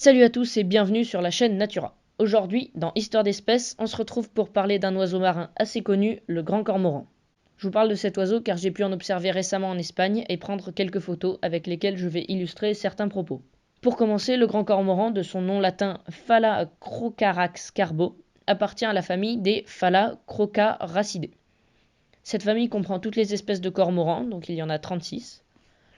Salut à tous et bienvenue sur la chaîne Natura. Aujourd'hui, dans Histoire d'espèces, on se retrouve pour parler d'un oiseau marin assez connu, le grand cormoran. Je vous parle de cet oiseau car j'ai pu en observer récemment en Espagne et prendre quelques photos avec lesquelles je vais illustrer certains propos. Pour commencer, le grand cormoran, de son nom latin Phalacrocarax carbo, appartient à la famille des Phalacrocaracidae. Cette famille comprend toutes les espèces de cormorans, donc il y en a 36.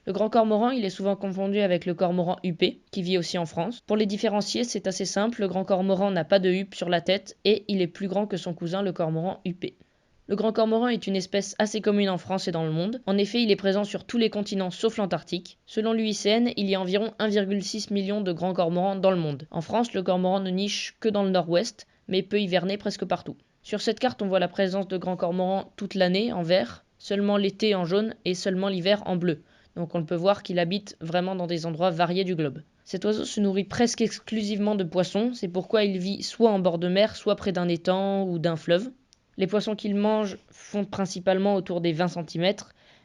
Le grand cormoran, il est souvent confondu avec le cormoran huppé, qui vit aussi en France. Pour les différencier, c'est assez simple, le grand cormoran n'a pas de huppe sur la tête et il est plus grand que son cousin le cormoran huppé. Le grand cormoran est une espèce assez commune en France et dans le monde. En effet, il est présent sur tous les continents sauf l'Antarctique. Selon l'UICN, il y a environ 1,6 million de grands cormorans dans le monde. En France, le cormoran ne niche que dans le nord-ouest, mais peut hiverner presque partout. Sur cette carte, on voit la présence de grands cormorans toute l'année en vert, seulement l'été en jaune et seulement l'hiver en bleu. Donc on peut voir qu'il habite vraiment dans des endroits variés du globe. Cet oiseau se nourrit presque exclusivement de poissons, c'est pourquoi il vit soit en bord de mer, soit près d'un étang ou d'un fleuve. Les poissons qu'il mange font principalement autour des 20 cm,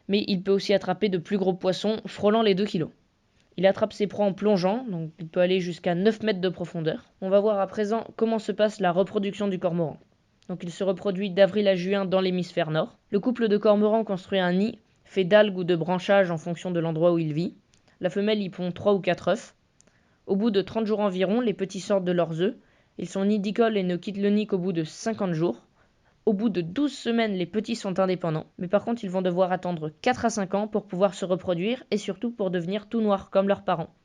mais il peut aussi attraper de plus gros poissons frôlant les 2 kg. Il attrape ses proies en plongeant, donc il peut aller jusqu'à 9 mètres de profondeur. On va voir à présent comment se passe la reproduction du cormoran. Donc il se reproduit d'avril à juin dans l'hémisphère nord. Le couple de cormorans construit un nid fait d'algues ou de branchages en fonction de l'endroit où il vit. La femelle y pond 3 ou 4 œufs. Au bout de 30 jours environ, les petits sortent de leurs œufs. Ils sont nidicoles et ne quittent le nid qu'au bout de 50 jours. Au bout de 12 semaines, les petits sont indépendants, mais par contre ils vont devoir attendre 4 à 5 ans pour pouvoir se reproduire et surtout pour devenir tout noirs comme leurs parents.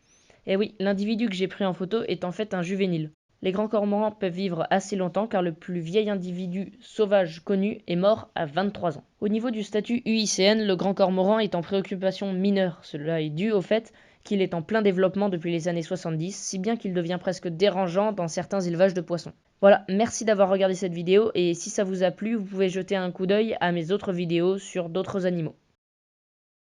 Et oui, l'individu que j'ai pris en photo est en fait un juvénile. Les grands cormorans peuvent vivre assez longtemps car le plus vieil individu sauvage connu est mort à 23 ans. Au niveau du statut UICN, le grand cormoran est en préoccupation mineure. Cela est dû au fait qu'il est en plein développement depuis les années 70, si bien qu'il devient presque dérangeant dans certains élevages de poissons. Voilà, merci d'avoir regardé cette vidéo et si ça vous a plu, vous pouvez jeter un coup d'œil à mes autres vidéos sur d'autres animaux.